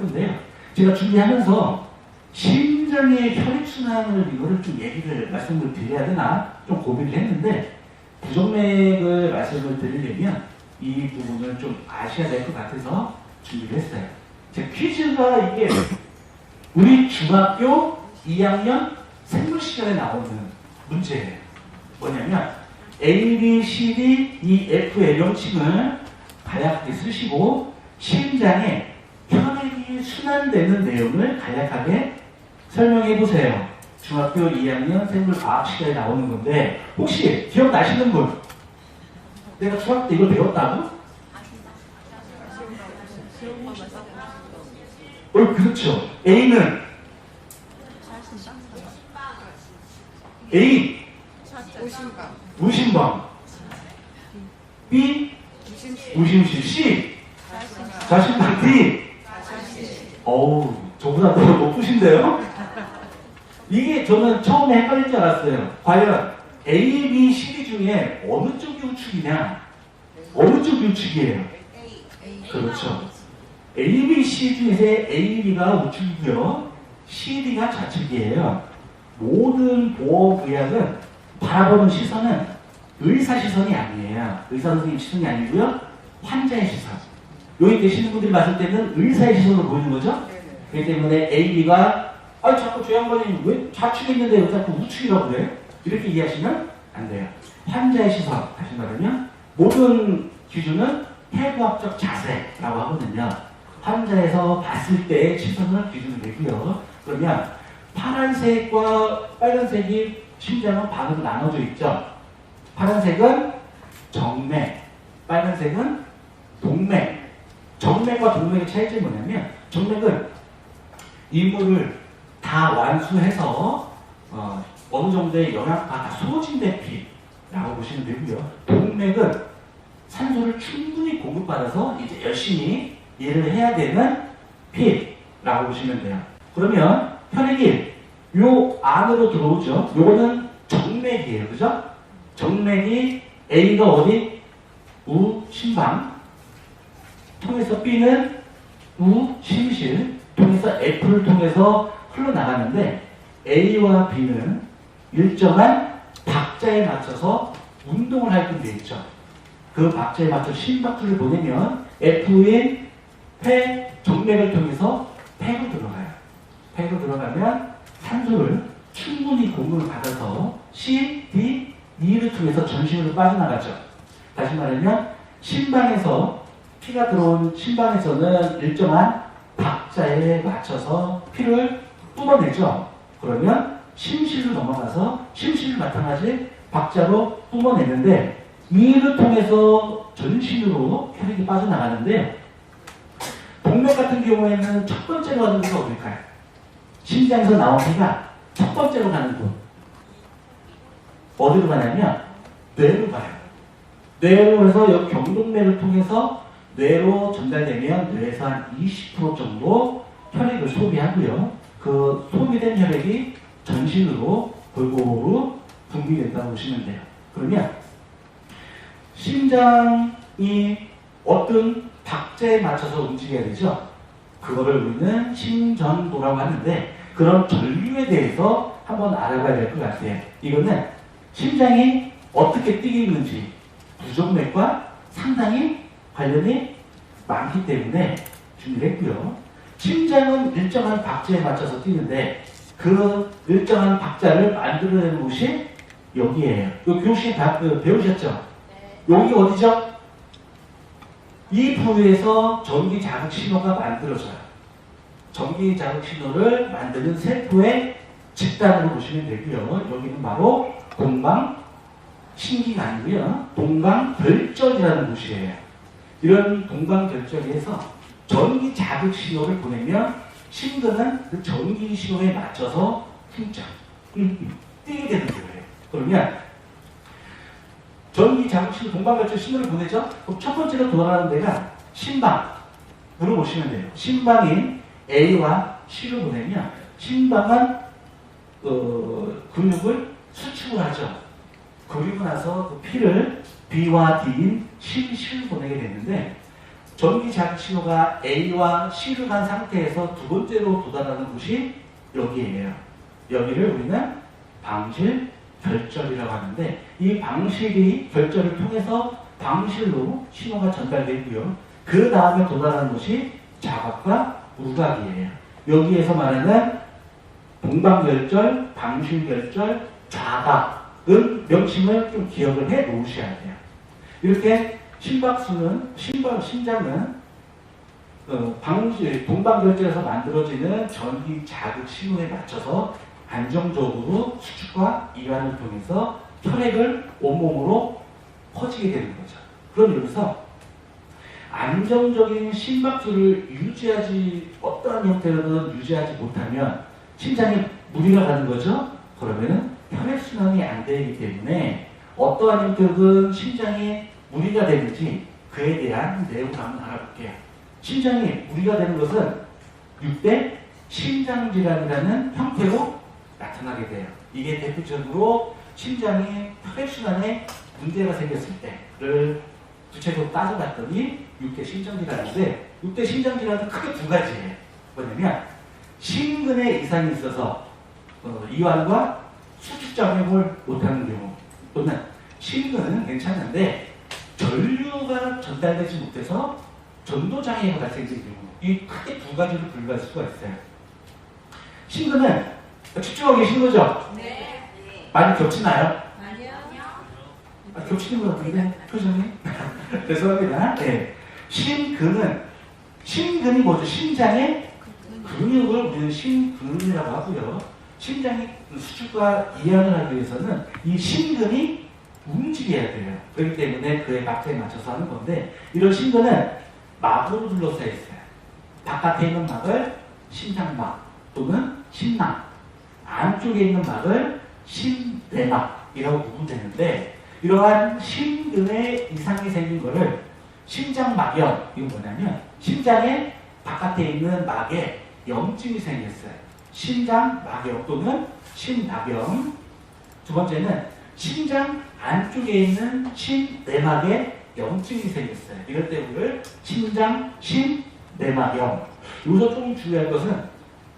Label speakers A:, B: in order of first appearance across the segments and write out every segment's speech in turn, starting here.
A: 건데요. 제가 준비하면서 심장의 혈액순환을 이거를 좀 얘기를 말씀을 드려야 되나 좀 고민을 했는데 부정맥을 말씀을 드리려면 이 부분을 좀 아셔야 될 것 같아서 준비를 했어요. 제 퀴즈가 이게 우리 중학교 2학년 생물 시간에 나오는 문제예요. 뭐냐면 A, B, C, D, E, F의 명칭을 간략하게 쓰시고 심장에 혈액이 순환되는 내용을 간략하게 설명해 보세요. 중학교 2학년 생물과학 시간에 나오는 건데 혹시 기억나시는 분? 내가 중학교 때 이걸 배웠다고? 그렇죠. A는 A 무심방 B 무심실 C 자신감 D 어우 저보다 더 높으신데요? 이게 저는 처음에 헷갈릴 줄 알았어요. 과연 A, B, C, D 중에 어느 쪽이 우측이냐? 어느 쪽이 우측이에요? 그렇죠. A, B, C 중에서 A, B가 우측이고요. C, D가 좌측이에요. 모든 보호의학은 바라보는 시선은 의사 시선이 아니에요. 의사 선생님 시선이 아니고요. 환자의 시선. 여기 계시는 분들이 봤을 때는 의사의 시선으로 보이는 거죠? 그렇기 때문에 A, B가 자꾸 저 양반이 왜 좌측에 있는데 왜 자꾸 우측이라고 그래요? 이렇게 이해하시면 안 돼요. 환자의 시선, 다시 말하면 모든 기준은 해부학적 자세라고 하거든요. 환자에서 봤을 때의 시선을 기준으로 내고요. 그러면 파란색과 빨간색이 심장은 반으로 나눠져 있죠. 파란색은 정맥, 빨간색은 동맥. 정맥과 동맥의 차이점이 뭐냐면 정맥은 인물을 다 완수해서 어느 정도의 영양가 다 소진된 피라고 보시면 되고요. 동맥은 산소를 충분히 공급받아서 이제 열심히 일을 해야 되는 피라고 보시면 돼요. 그러면 혈액이 요 안으로 들어오죠. 요거는 정맥이에요. 그죠? 정맥이 A가 어디? 우심방 통해서 B는 우심실 통해서 F를 통해서 흘러나가는데 A와 B는 일정한 박자에 맞춰서 운동을 하게끔 되어 있죠. 그 박자에 맞춰 심박수를 보내면 F인 폐 정맥을 통해서 폐로 들어가요. 폐로 들어가면 산소를 충분히 공급을 받아서 C, D, E를 통해서 전신으로 빠져나가죠. 다시 말하면 심방에서 피가 들어온 심방에서는 일정한 박자에 맞춰서 피를 뿜어내죠. 그러면 심실로 넘어가서 심실로 나타나지 박자로 뿜어내는데 이를 통해서 전신으로 혈액이 빠져나가는데 동맥 같은 경우에는 첫 번째로 가는 곳은 어딜까요? 심장에서 나온 피가 첫 번째로 가는 곳 어디로 가냐면 뇌로 가요. 뇌로 해서 여기 경동맥을 통해서 뇌로 전달되면 뇌에서 한 20% 정도 혈액을 소비하고요. 그 소비된 혈액이 전신으로 골고루 분비된다고 보시면 돼요. 그러면 심장이 어떤 박자에 맞춰서 움직여야 되죠. 그거를 우리는 심전도라고 하는데 그런 전류에 대해서 한번 알아봐야 될 것 같아요. 이거는 심장이 어떻게 뛰게 있는지 부정맥과 상당히 관련이 많기 때문에 준비를 했고요. 심장은 일정한 박자에 맞춰서 뛰는데 그 일정한 박자를 만들어내는 곳이 여기에요. 요 교시에 다 배우셨죠? 네. 여기 어디죠? 이 부위에서 전기 자극 신호가 만들어져요. 전기 자극 신호를 만드는 세포의 집단으로 보시면 되고요. 여기는 바로 동방신기관이고요. 동방결절이라는 곳이에요. 이런 동방결절에서 전기 자극 신호를 보내면 심근은 그 전기 신호에 맞춰서 쿵짝 뛰게 되는 거예요. 그러면 전기 자극 신호, 동방결절 신호를 보내죠? 그럼 첫 번째로 돌아가는 데가 심방으로 보시면 돼요. 심방인 A와 C로 보내면 심방은 근육을 수축을 하죠. 그리고 나서 그 피를 B와 D인 심실로 보내게 되는데 전기 자극 신호가 A와 C를 간 상태에서 두 번째로 도달하는 곳이 여기예요. 여기를 우리는 방실 결절이라고 하는데, 이 방실이 결절을 통해서 방실로 신호가 전달되고요. 그 다음에 도달하는 곳이 자각과 우각이에요. 여기에서 말하는 동방결절, 방실결절, 자각은 명칭을 좀 기억을 해 놓으셔야 돼요. 이렇게 심장은 동방결절에서 만들어지는 전기 자극 신호에 맞춰서 안정적으로 수축과 이완을 통해서 혈액을 온몸으로 퍼지게 되는 거죠. 그럼 여기서 안정적인 심박수를 어떠한 형태로든 유지하지 못하면 심장에 무리가 가는 거죠. 그러면 혈액순환이 안 되기 때문에 어떠한 형태로든 심장에 무리가 되는지 그에 대한 내용을 한번 알아볼게요. 심장에 무리가 되는 것은 6대 심장질환이라는 형태로 나타나게 돼요. 이게 대표적으로 심장의 혈액순환에 문제가 생겼을 때를 구체적으로 따져봤더니 6대 심장질환인데, 6대 심장질환은 크게 두 가지예요. 뭐냐면 심근에 이상이 있어서 이완과 수축 작용을 못하는 경우, 또는 심근은 괜찮은데 전류가 전달되지 못해서 전도장애가 발생되는 경우, 이 크게 두 가지로 분류할 수가 있어요. 심근은 집중하고 계신 거죠?
B: 네.
A: 많이 겹치나요?
B: 아니요.
A: 겹치는 것 같은데 표정이 죄송합니다. 네. 심근이 뭐죠? 심장의 근육을 우리는 심근이라고 하고요. 심장의 수축과 이완을 하기 위해서는 이 심근이 움직여야 돼요. 그렇기 때문에 그의 박자에 맞춰서 하는 건데, 이런 심근은 막으로 둘러싸여 있어요. 바깥에 있는 막을 심장막 또는 심낭, 안쪽에 있는 막을 심내막이라고 부르면 되는데, 이러한 심근에 이상이 생긴 거를 심장막염, 이건 뭐냐면 심장의 바깥에 있는 막에 염증이 생겼어요. 심장막염 또는 심박염. 두 번째는 심장 안쪽에 있는 심내막에 염증이 생겼어요. 이럴 때 우리를 심내막염. 여기서 좀 주의할 것은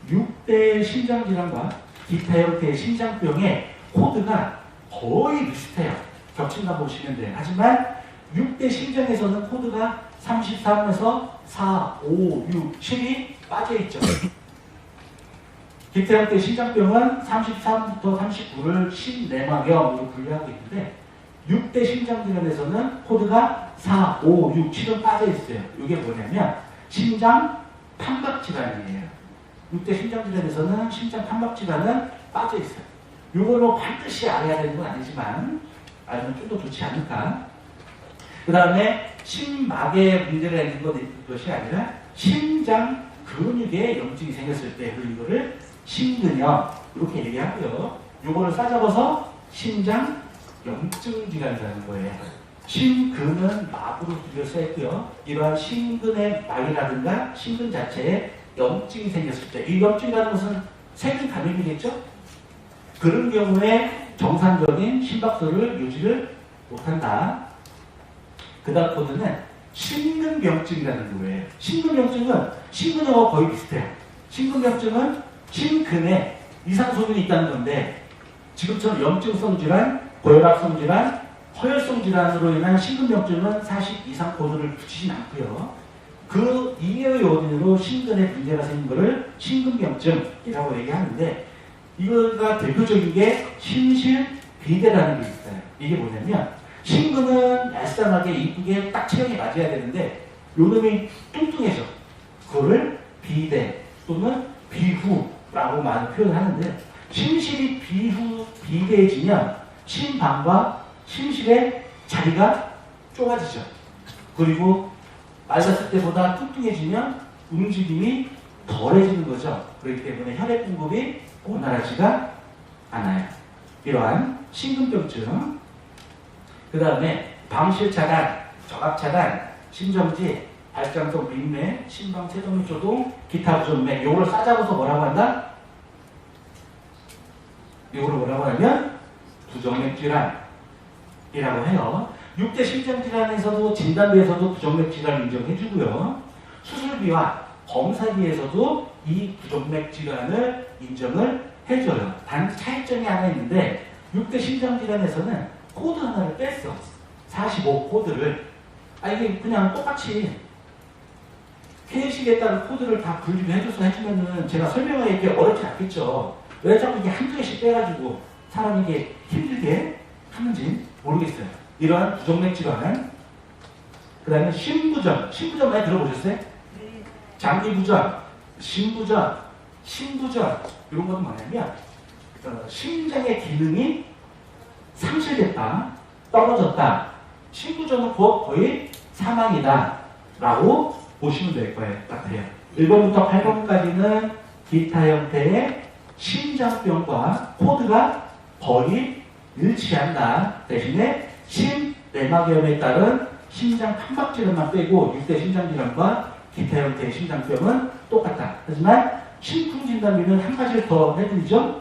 A: 6대 심장질환과 기타 형태의 심장병의 코드가 거의 비슷해요. 겹친다 보시면 돼요. 하지만 6대 심장에서는 코드가 33에서 4, 5, 6, 7이 빠져있죠. 기타 형태의 심장병은 33부터 39를 심내막염으로 분류하고 있는데, 6대 심장질환에서는 코드가 4, 5, 6, 7은 빠져있어요. 이게 뭐냐면 심장 판박질환이에요. 6대 심장질환에서는 심장 판박질환은 빠져있어요. 이걸로 반드시 알아야 되는 건 아니지만 알면 좀 더 좋지 않을까. 그 다음에 심막에 문제가 있는 것이 아니라 심장 근육에 염증이 생겼을 때 이거를 심근염 이렇게 얘기하고요. 이거를 싸잡아서 심장 염증 질환이라는 거예요. 심근은 막으로 둘러싸여 있고요. 이러한 심근의 막이라든가 심근 자체에 염증이 생겼을 때, 이 염증이라는 것은 세균 감염이겠죠? 그런 경우에 정상적인 심박수를 유지를 못한다. 그 다음 코드는 심근병증이라는 거예요. 심근병증은 심근하고 거의 비슷해요. 심근병증은 심근에 이상소견이 있다는 건데, 지금처럼 염증성 질환, 고혈압성 질환, 허혈성 질환으로 인한 심근병증은 사실 이상 코드를 붙이진 않고요. 그 이외의 원인으로 심근에 문제가 생긴 것을 심근병증이라고 얘기하는데, 이거가 대표적인 게 심실비대라는 게 있어요. 이게 뭐냐면 심근은 얄쌍하게 이쁘게 딱 체형에 맞아야 되는데 요놈이 뚱뚱해져. 그거를 비대 또는 비후라고 많이 표현하는데, 심실이 비대해지면 심방과 심실의 자리가 좁아지죠. 그리고 말랐을 때보다 뚱뚱해지면 움직임이 덜해지는 거죠. 그렇기 때문에 혈액 공급이 원활하지가 않아요. 이러한 심근병증. 그 다음에 방실차단, 저각차단, 심정지, 발장성 빈맥, 심방 체동맥 조동, 기타 부전맥. 요걸 싸잡아서 뭐라고 한다? 요걸 뭐라고 하면 부정맥 질환이라고 해요. 6대 심장질환에서도 진단비에서도 부정맥 질환 인정해주고요. 수술비와 검사비에서도 이 부정맥 질환을 인정을 해줘요. 단 차이점이 하나 있는데 6대 심장질환에서는 코드 하나를 뺐어. 45 코드를. 이게 그냥 똑같이 K식에 따른 코드를 다 분류를 해줘서 해주면은 제가 설명하기 어렵지 않겠죠. 왜 자꾸 이게 한두 개씩 빼가지고 사람이 이게 힘들게 하는지 모르겠어요. 이러한 부정맥 질환. 그 다음에 심부전. 심부전 많이 들어보셨어요? 네. 장기부전, 심부전, 신부전. 이런 것도 뭐냐면 심장의 기능이 상실됐다, 떨어졌다. 심부전은 거의 사망이다 라고 보시면 될 거예요. 같아요. 1번부터 8번까지는 기타 형태의 심장병과 코드가 거의 일치한다. 대신에 심내막염에 따른 심장 판박질환만 빼고 6대 심장질환과 기타 형태의 심장병은 똑같다. 하지만 심쿵 진단비는 한 가지를 더 해드리죠.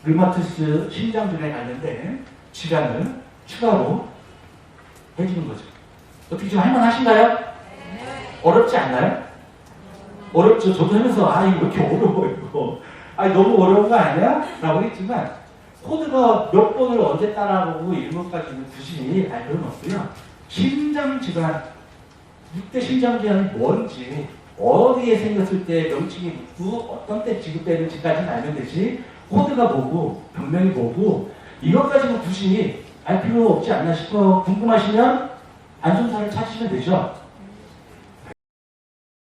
A: 류마티스 심장질환에 관련된 질환을 추가로 해주는 거죠. 어떻게 좀 할만하신가요? 네. 어렵지 않나요? 어렵죠. 저도 하면서 이거 왜 이렇게 어려워 이거. 너무 어려운 거 아니야? 라고 했지만 코드가 몇 번을 언제 따라보고 이런 것까지는 굳이 알 필요는 없고요. 심장질환, 6대 심장질환이 뭔지, 어디에 생겼을 때 명칭이 묻고 어떤 때 지급되는지까지는 알면 되지, 코드가 뭐고 병명이 뭐고 이것까지는 굳이 알 필요 없지 않나 싶어. 궁금하시면 안전사를 찾으시면 되죠.